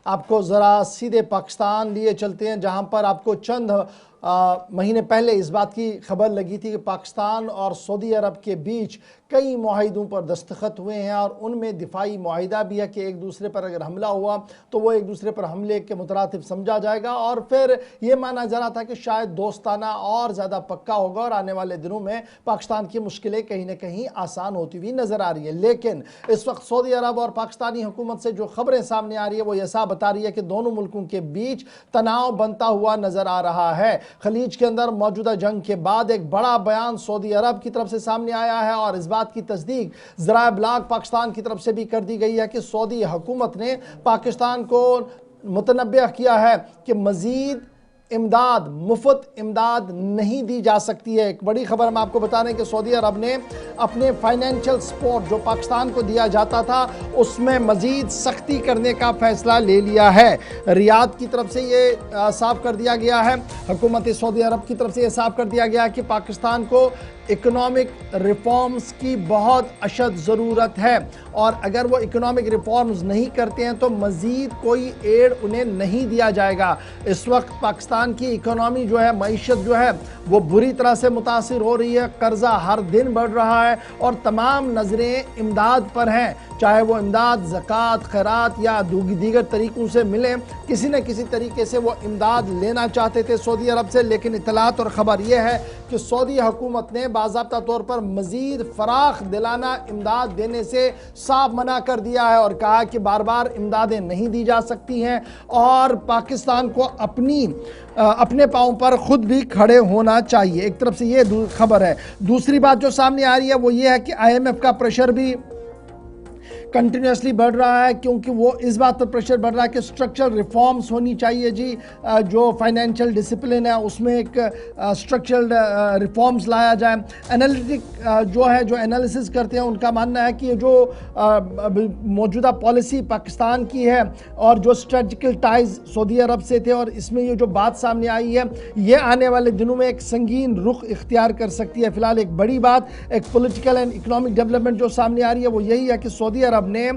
آپ کو ذرا سیدھے پاکستان لیے چلتے ہیں، جہاں پر آپ کو چند مہینے پہلے اس بات کی خبر لگی تھی کہ پاکستان اور سعودی عرب کے بیچ کئی معاہدوں پر دستخط ہوئے ہیں، اور ان میں دفاعی معاہدہ بھی ہے کہ ایک دوسرے پر اگر حملہ ہوا تو وہ ایک دوسرے پر حملے کے مترادف سمجھا جائے گا، اور پھر یہ مانا جا رہا تھا کہ شاید دوستانہ اور زیادہ پکا ہوگا اور آنے والے دنوں میں پاکستان کی مشکلیں کہیں نہ کہیں آسان ہوتی ہوئی نظر آ رہی ہے۔ لیکن اس وقت سعودی عرب اور پاکستانی حکومت سے جو خبریں سامنے آ رہی ہے وہ یہ صاف بتا رہی ہے کہ دونوں ملکوں کے بیچ تناؤ بنتا ہوا نظر آ رہا ہے۔ خلیج کے اندر موجودہ جنگ کے بعد ایک بڑا بیان سعودی عرب کی طرف سے سامنے آیا ہے، اور اس بات کی تصدیق ذرائع ابلاغ پاکستان کی طرف سے بھی کر دی گئی ہے کہ سعودی حکومت نے پاکستان کو متنبہ کیا ہے کہ مزید امداد، مفت امداد نہیں دی جا سکتی ہے۔ ایک بڑی خبر ہم آپ کو بتا رہے ہیں کہ سعودی عرب نے اپنے فائنینشل سپورٹ جو پاکستان کو دیا جاتا تھا اس میں مزید سختی کرنے کا فیصلہ لے لیا ہے۔ ریاض کی طرف سے یہ صاف کر دیا گیا ہے، حکومت سعودی عرب کی طرف سے یہ صاف کر دیا گیا ہے کہ پاکستان کو اکنامک ریفارمز کی بہت اشد ضرورت ہے، اور اگر وہ اکنامک ریفارمز نہیں کرتے ہیں تو مزید کوئی ایڈ انہیں نہیں دیا جائے گا۔ اس وقت پاکستان کی اکنامی جو ہے، معیشت جو ہے وہ بری طرح سے متاثر ہو رہی ہے، قرضہ ہر دن بڑھ رہا ہے، اور تمام نظریں امداد پر ہیں، چاہے وہ امداد زکوٰۃ، خیرات یا دیگر طریقوں سے ملے۔ کسی نہ کسی طریقے سے وہ امداد لینا چاہتے تھے سعودی عرب سے، لیکن اطلاعات اور خبر یہ ہے کہ سعودی حکومت نے باضابطہ طور پر مزید فراخ دلانہ امداد دینے سے صاف منع کر دیا ہے، اور کہا کہ بار بار امدادیں نہیں دی جا سکتی ہیں، اور پاکستان کو اپنے پاؤں پر خود بھی کھڑے ہونا چاہیے۔ ایک طرف سے یہ خبر ہے۔ دوسری بات جو سامنے آ رہی ہے وہ یہ ہے کہ آئی ایم ایف کا پریشر بھی کنٹینیوسلی بڑھ رہا ہے، کیونکہ وہ اس بات پر پریشر بڑھ رہا ہے کہ سٹرکچرل ریفارمز ہونی چاہیے جی، جو فائنینشل ڈسپلن ہے اس میں ایک سٹرکچرل ریفارمز لایا جائے۔ انالیٹک جو انالیسز کرتے ہیں ان کا ماننا ہے کہ یہ جو موجودہ پالیسی پاکستان کی ہے اور جو اسٹریٹجیکل ٹائز سعودی عرب سے تھے، اور اس میں یہ جو بات سامنے آئی ہے یہ آنے والے دنوں میں ایک سنگین رخ اختیار کر سکتی ہے۔ فی الحال ایک بڑی بات، ایک پولیٹیکل اینڈ اکنامک ڈیولپمنٹ جو سامنے آ رہی ہے وہ یہی ہے کہ سعودی عرب نے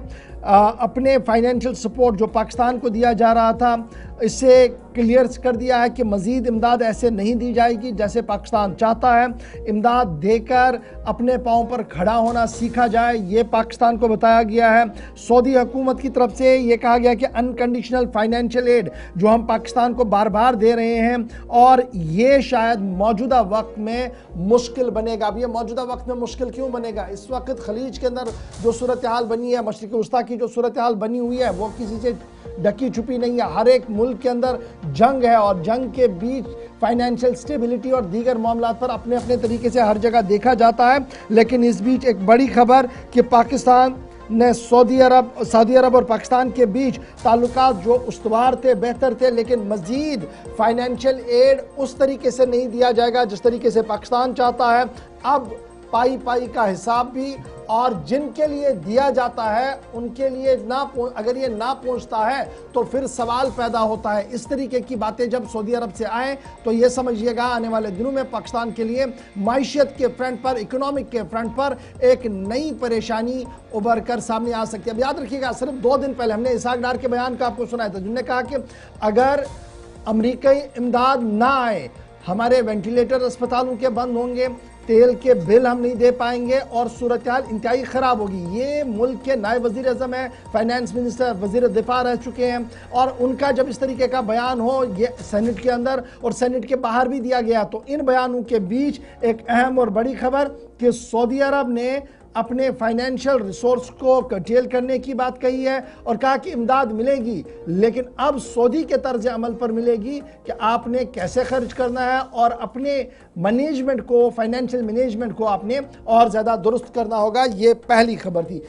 اپنے فائنینشل سپورٹ جو پاکستان کو دیا جا رہا تھا اسے کلیئر کر دیا ہے کہ مزید امداد ایسے نہیں دی جائے گی جیسے پاکستان چاہتا ہے۔ امداد دے کر اپنے پاؤں پر کھڑا ہونا سیکھا جائے، یہ پاکستان کو بتایا گیا ہے۔ سعودی حکومت کی طرف سے یہ کہا گیا کہ انکنڈیشنل فائنینشل ایڈ جو ہم پاکستان کو بار بار دے رہے ہیں، اور یہ شاید موجودہ وقت میں مشکل بنے گا۔ اب یہ موجودہ وقت میں مشکل کیوں بنے گا؟ اس وقت خلیج کے اندر جو صورتحال بنی ہے، مشرق وسطیٰ کی جو صورتحال بنی ہوئی ہے وہ کسی سے ڈکی چھپی نہیں ہے۔ ہر ایک ملک کے اندر جنگ ہے، اور جنگ کے بیچ فائنینشل سٹیبلٹی اور دیگر معاملات پر اپنے طریقے سے ہر جگہ دیکھا جاتا ہے۔ لیکن اس بیچ ایک بڑی خبر کہ پاکستان نے سعودی عرب اور پاکستان کے بیچ تعلقات جو استوار تھے، بہتر تھے، لیکن مزید فائنینشل ایڈ اس طریقے سے نہیں دیا جائے گا جس طریقے سے پاکستان چاہتا ہے۔ اب پائی کا حساب بھی، اور جن کے لیے دیا جاتا ہے ان کے لیے اگر یہ نہ پہنچتا ہے تو پھر سوال پیدا ہوتا ہے۔ اس طریقے کی باتیں جب سعودی عرب سے آئیں تو یہ سمجھیے گا آنے والے دنوں میں پاکستان کے لیے معیشت کے فرنٹ پر، اکنامک کے فرنٹ پر ایک نئی پریشانی ابھر کر سامنے آ سکتی ہے۔ اب یاد رکھیے گا، صرف 2 دن پہلے ہم نے اسحاق ڈار کے بیان کا آپ کو سنایا تھا، جنہوں نے کہا کہ اگر امریکی امداد نہ آئے ہمارے وینٹیلیٹر اسپتالوں کے بند ہوں گے، تیل کے بل ہم نہیں دے پائیں گے، اور صورتحال انتہائی خراب ہوگی۔ یہ ملک کے نائب وزیر اعظم ہیں، فائنانس منسٹر، وزیر دفاع رہ چکے ہیں، اور ان کا جب اس طریقے کا بیان ہو، یہ سینٹ کے اندر اور سینٹ کے باہر بھی دیا گیا، تو ان بیانوں کے بیچ ایک اہم اور بڑی خبر کہ سعودی عرب نے اپنے فائنینشل ریسورس کو کرٹیل کرنے کی بات کہی ہے، اور کہا کہ امداد ملے گی، لیکن اب سعودی کے طرز عمل پر ملے گی کہ آپ نے کیسے خرچ کرنا ہے، اور اپنے مینجمنٹ کو، فائنینشل مینجمنٹ کو آپ نے اور زیادہ درست کرنا ہوگا۔ یہ پہلی خبر تھی۔